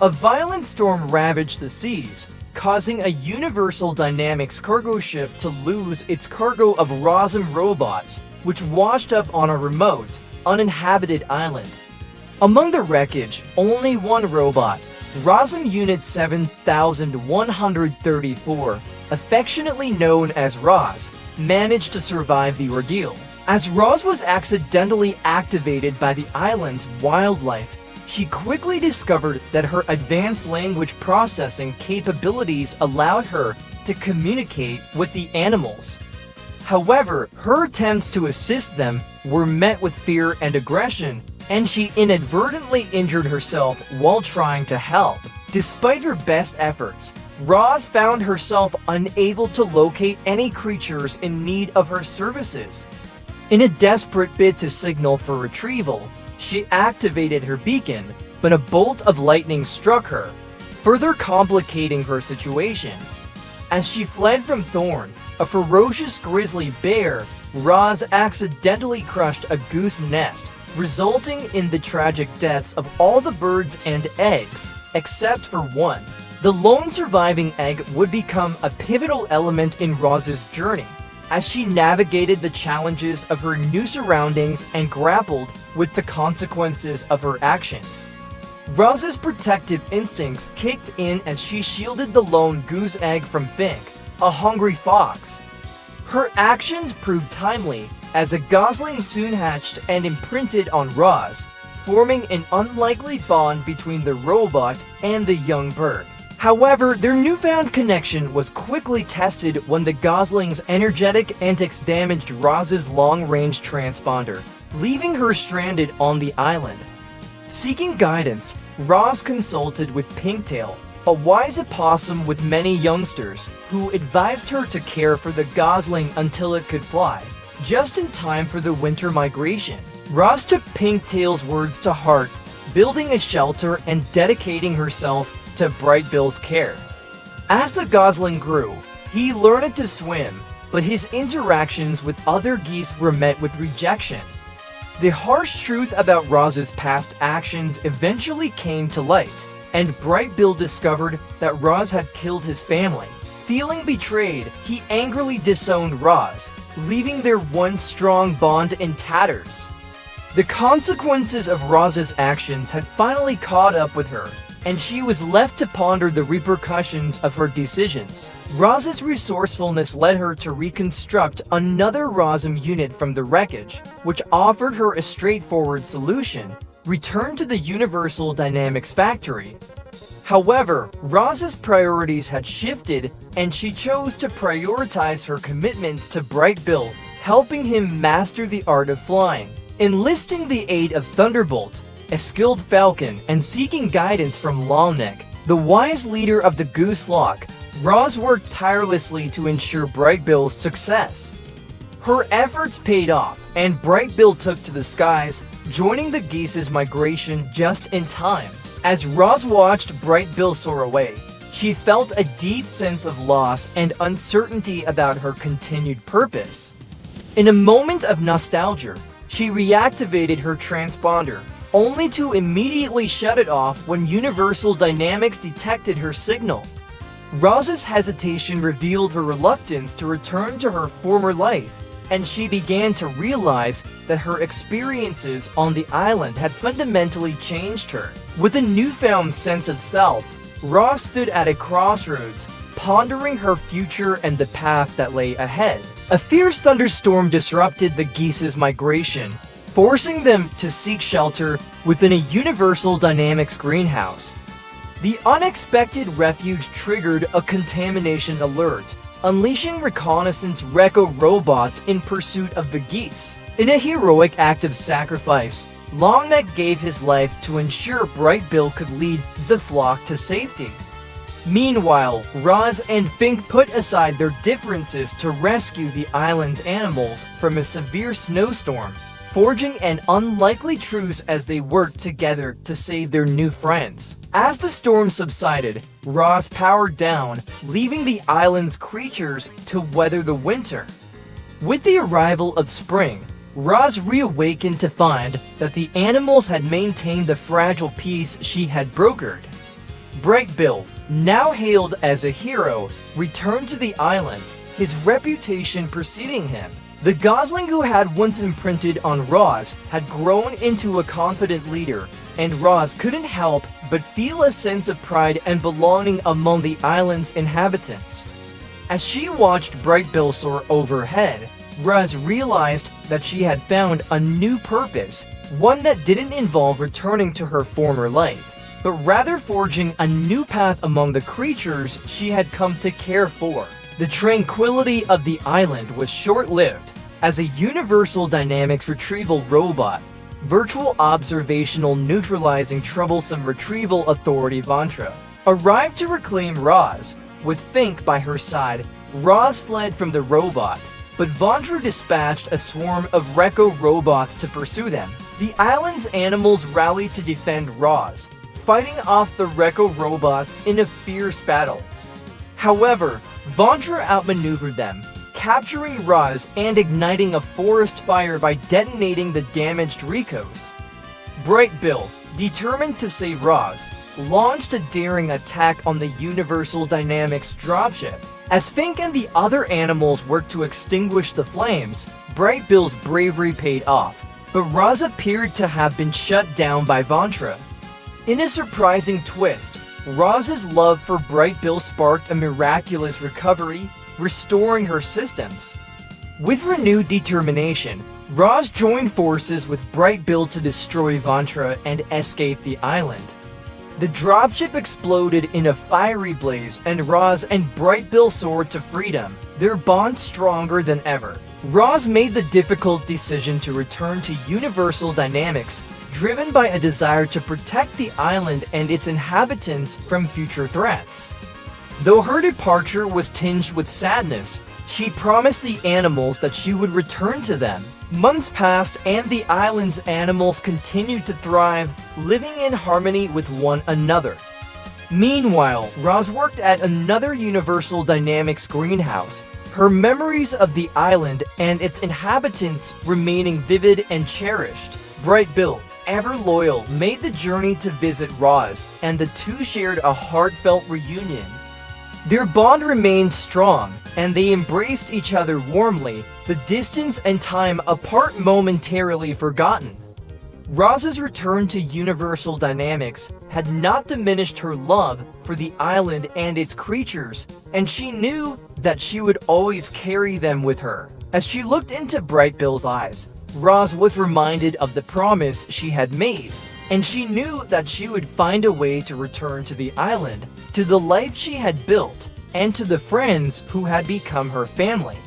A violent storm ravaged the seas, causing a Universal Dynamics cargo ship to lose its cargo of Rosm robots, which washed up on a remote, uninhabited island. Among the wreckage, only one robot, Rosm Unit 7134, affectionately known as Roz, managed to survive the ordeal. As Roz was accidentally activated by the island's wildlife, she quickly discovered that her advanced language processing capabilities allowed her to communicate with the animals. However, her attempts to assist them were met with fear and aggression, and she inadvertently injured herself while trying to help. Despite her best efforts, Roz found herself unable to locate any creatures in need of her services. In a desperate bid to signal for retrieval, she activated her beacon, but a bolt of lightning struck her, further complicating her situation. As she fled from Thorn, a ferocious grizzly bear, Roz accidentally crushed a goose nest, resulting in the tragic deaths of all the birds and eggs, except for one. The lone surviving egg would become a pivotal element in Roz's journey, as she navigated the challenges of her new surroundings and grappled with the consequences of her actions. Roz's protective instincts kicked in as she shielded the lone goose egg from Fink, a hungry fox. Her actions proved timely, as a gosling soon hatched and imprinted on Roz, forming an unlikely bond between the robot and the young bird. However, their newfound connection was quickly tested when the gosling's energetic antics damaged Roz's long-range transponder, leaving her stranded on the island. Seeking guidance, Roz consulted with Pinktail, a wise opossum with many youngsters, who advised her to care for the gosling until it could fly, just in time for the winter migration. Roz took Pinktail's words to heart, building a shelter and dedicating herself to Brightbill's care. As the gosling grew, he learned to swim, but his interactions with other geese were met with rejection. The harsh truth about Roz's past actions eventually came to light, and Brightbill discovered that Roz had killed his family. Feeling betrayed, he angrily disowned Roz, leaving their once strong bond in tatters. The consequences of Roz's actions had finally caught up with her, and she was left to ponder the repercussions of her decisions. Roz's resourcefulness led her to reconstruct another Rosm unit from the wreckage, which offered her a straightforward solution: return to the Universal Dynamics factory. However, Roz's priorities had shifted, and she chose to prioritize her commitment to Brightbill, helping him master the art of flying. Enlisting the aid of Thunderbolt, a skilled falcon, and seeking guidance from Longneck, the wise leader of the Goose Lock, Roz worked tirelessly to ensure Brightbill's success. Her efforts paid off, and Brightbill took to the skies, joining the geese's migration just in time. As Roz watched Brightbill soar away, she felt a deep sense of loss and uncertainty about her continued purpose. In a moment of nostalgia, she reactivated her transponder, only to immediately shut it off when Universal Dynamics detected her signal. Roz's hesitation revealed her reluctance to return to her former life, and she began to realize that her experiences on the island had fundamentally changed her. With a newfound sense of self, Roz stood at a crossroads, pondering her future and the path that lay ahead. A fierce thunderstorm disrupted the geese's migration, forcing them to seek shelter within a Universal Dynamics greenhouse. The unexpected refuge triggered a contamination alert, unleashing reconnaissance Recco robots in pursuit of the geese. In a heroic act of sacrifice, Longneck gave his life to ensure Brightbill could lead the flock to safety. Meanwhile, Roz and Fink put aside their differences to rescue the island's animals from a severe snowstorm, forging an unlikely truce as they worked together to save their new friends. As the storm subsided, Roz powered down, leaving the island's creatures to weather the winter. With the arrival of spring, Roz reawakened to find that the animals had maintained the fragile peace she had brokered. Bright Bill, now hailed as a hero, returned to the island, his reputation preceding him. The Gosling who had once imprinted on Roz had grown into a confident leader, and Roz couldn't help but feel a sense of pride and belonging among the island's inhabitants. As she watched Bright Bill soar overhead, Roz realized that she had found a new purpose, one that didn't involve returning to her former life, but rather forging a new path among the creatures she had come to care for. The tranquility of the island was short-lived, as a universal dynamics retrieval robot, virtual observational neutralizing troublesome retrieval authority Vantra, arrived to reclaim Roz. With Fink by her side, Roz fled from the robot, but Vantra dispatched a swarm of Recco robots to pursue them. The island's animals rallied to defend Roz, fighting off the Recco robots in a fierce battle. However, Vantra outmaneuvered them, capturing Roz and igniting a forest fire by detonating the damaged Recos. Bright Bill, determined to save Roz, launched a daring attack on the Universal Dynamics dropship. As Fink and the other animals worked to extinguish the flames, Bright Bill's bravery paid off, but Roz appeared to have been shut down by Vantra. In a surprising twist, Roz's love for Bright Bill sparked a miraculous recovery, restoring her systems. With renewed determination, Roz joined forces with Bright Bill to destroy Vantra and escape the island. The dropship exploded in a fiery blaze, and Roz and Bright Bill soared to freedom, their bond stronger than ever. Roz made the difficult decision to return to Universal Dynamics, driven by a desire to protect the island and its inhabitants from future threats. Though her departure was tinged with sadness, she promised the animals that she would return to them. Months passed and the island's animals continued to thrive, living in harmony with one another. Meanwhile, Roz worked at another Universal Dynamics greenhouse, her memories of the island and its inhabitants remaining vivid and cherished. Bright Bill, ever loyal, made the journey to visit Roz, and the two shared a heartfelt reunion. Their bond remained strong, and they embraced each other warmly, the distance and time apart momentarily forgotten. Roz's return to Universal Dynamics had not diminished her love for the island and its creatures, and she knew that she would always carry them with her. As she looked into Bright Bill's eyes, Roz was reminded of the promise she had made, and she knew that she would find a way to return to the island, to the life she had built, and to the friends who had become her family.